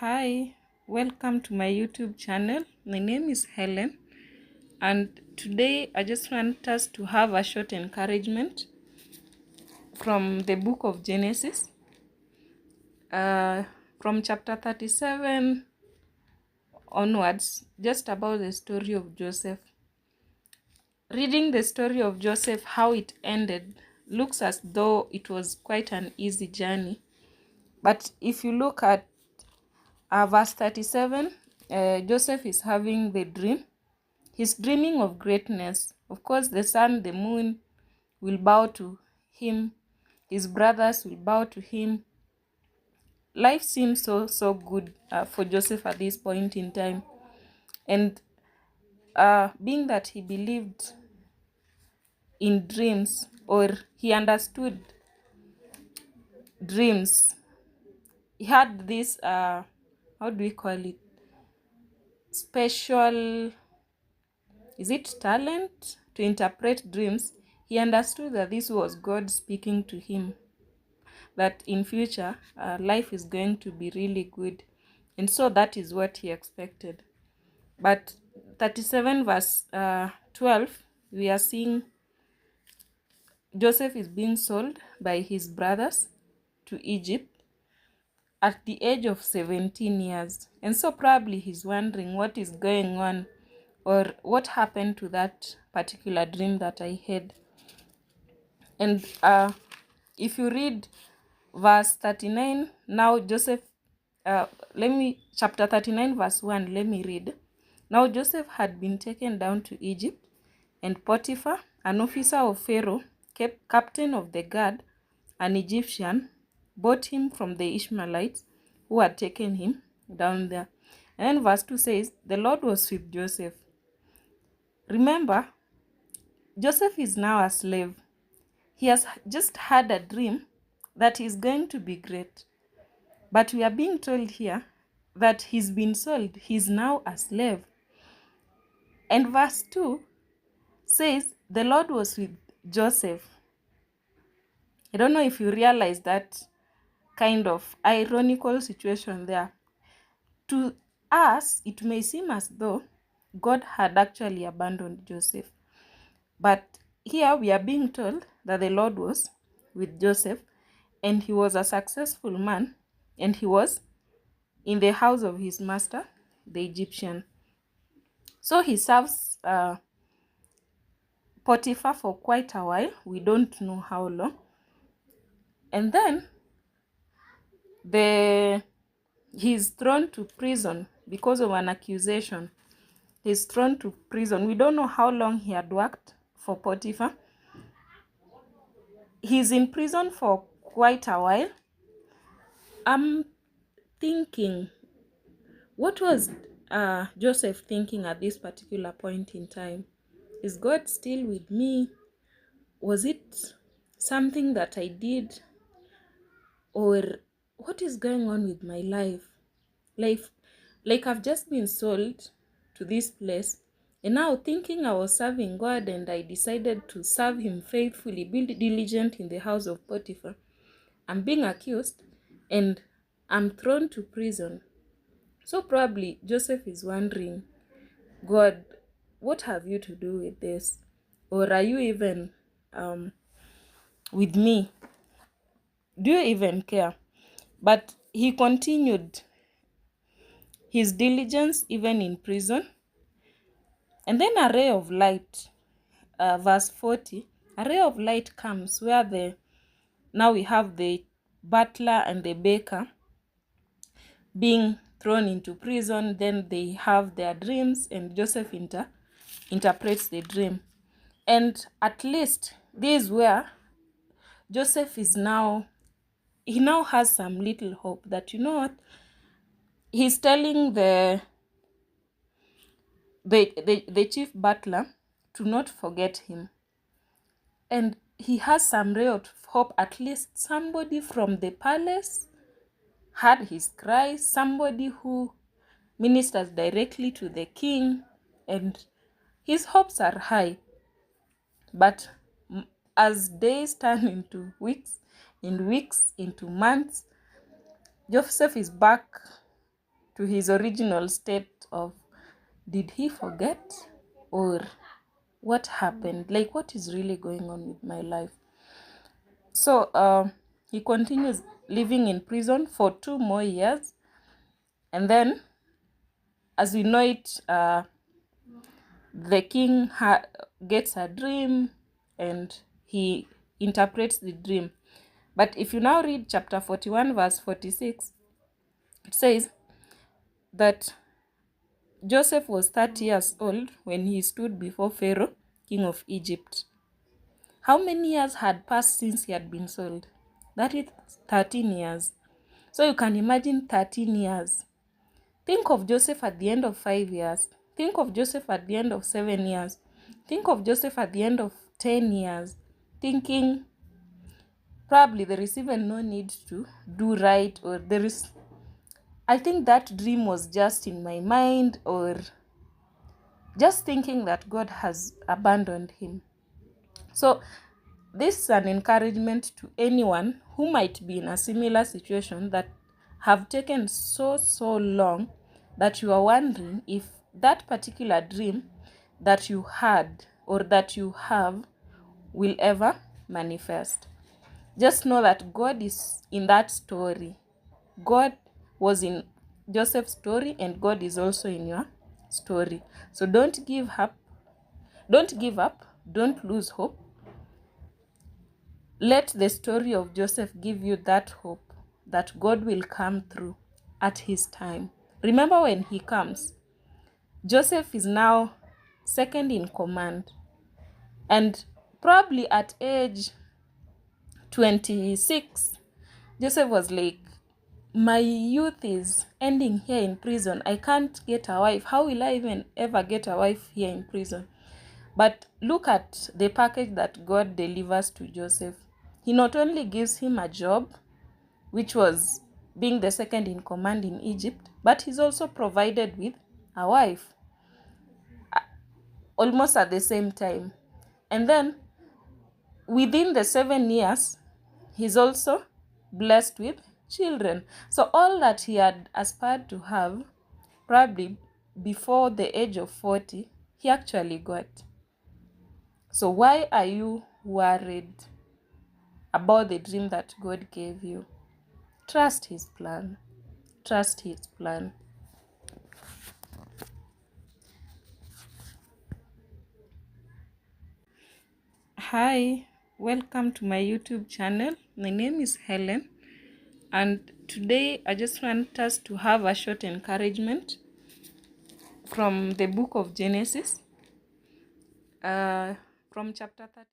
Hi, welcome to my YouTube channel. My name is Helen, and today I just want us to have a short encouragement from the book of Genesis, uh, from chapter 37 onwards, just about the story of Joseph. Reading the story of Joseph, how it ended, looks as though it was quite an easy journey. But if you look at verse 37, Joseph is having the dream. He's dreaming of greatness. Of course, the sun, the moon will bow to him. His brothers will bow to him. Life seems so good for Joseph at this point in time. And being that he believed in dreams, or he understood dreams, he had this, how do we call it? Special, is it talent to interpret dreams? He understood that this was God speaking to him, that in future life is going to be really good, and so that is what he expected. But 37 verse 12, we are seeing Joseph is being sold by his brothers to Egypt at the age of 17 years, and so probably he's wondering what is going on, or what happened to that particular dream that I had. And if you read verse 39, now Joseph, chapter 39 verse 1, let me read. Now Joseph had been taken down to Egypt, and Potiphar, an officer of Pharaoh, captain of the guard, an Egyptian, bought him from the Ishmaelites who had taken him down there. And then verse 2 says, the Lord was with Joseph. Remember, Joseph is now a slave. He has just had a dream that he's going to be great. But we are being told here that he's been sold. He's now a slave. And verse 2 says, the Lord was with Joseph. I don't know if you realize that kind of ironical situation there. To us, it may seem as though God had actually abandoned Joseph. But here we are being told that the Lord was with Joseph, and he was a successful man, and he was in the house of his master, the Egyptian. So he serves Potiphar for quite a while. We don't know how long. And then he's thrown to prison because of an accusation. He's thrown to prison. We don't know how long he had worked for Potiphar. He's in prison for quite a while. I'm thinking, what was Joseph thinking at this particular point in time? Is God still with me? Was it something that I did? Or what is going on with my life? Like I've just been sold to this place, and now thinking I was serving God, and I decided to serve him faithfully, be diligent in the house of Potiphar. I'm being accused, and I'm thrown to prison. So probably Joseph is wondering, God, what have you to do with this? Or are you even with me? Do you even care? But he continued his diligence even in prison. And then a ray of light, verse 40, a ray of light comes where now we have the butler and the baker being thrown into prison. Then they have their dreams, and Joseph interprets the dream. And at least this is where Joseph is now, he now has some little hope that, you know what, he's telling the chief butler to not forget him. And he has some ray of hope. At least somebody from the palace heard his cries, somebody who ministers directly to the king, and his hopes are high. But as days turn into weeks, in weeks into months, Joseph is back to his original state of, did he forget, or what happened? Like, what is really going on with my life? So he continues living in prison for 2 more years, and then, as we know it, the king gets a dream and he interprets the dream. But if you now read chapter 41 verse 46, it says that Joseph was 30 years old when he stood before Pharaoh, king of Egypt. How many years had passed since he had been sold? That is 13 years. So you can imagine 13 years. Think of Joseph at the end of 5 years. Think of Joseph at the end of 7 years. Think of Joseph at the end of 10 years. Thinking probably there is even no need to do right, or there is, I think that dream was just in my mind, or just thinking that God has abandoned him. So this is an encouragement to anyone who might be in a similar situation, that have taken so long, that you are wondering if that particular dream that you had or that you have will ever manifest. Just know that God is in that story. God was in Joseph's story, and God is also in your story. So don't give up. Don't lose hope. Let the story of Joseph give you that hope that God will come through at his time. Remember, when he comes, Joseph is now second in command. And probably at age 26, Joseph was like, my youth is ending here in prison. I can't get a wife. How will I even ever get a wife here in prison? But look at the package that God delivers to Joseph. He not only gives him a job, which was being the second in command in Egypt, but he's also provided with a wife almost at the same time. And then within the 7 years, he's also blessed with children. So all that he had aspired to have, probably before the age of 40, he actually got. So why are you worried about the dream that God gave you? Trust his plan. Trust his plan. Hi, welcome to my YouTube channel. My name is Helen, and today I just want us to have a short encouragement from the book of Genesis, from chapter 30.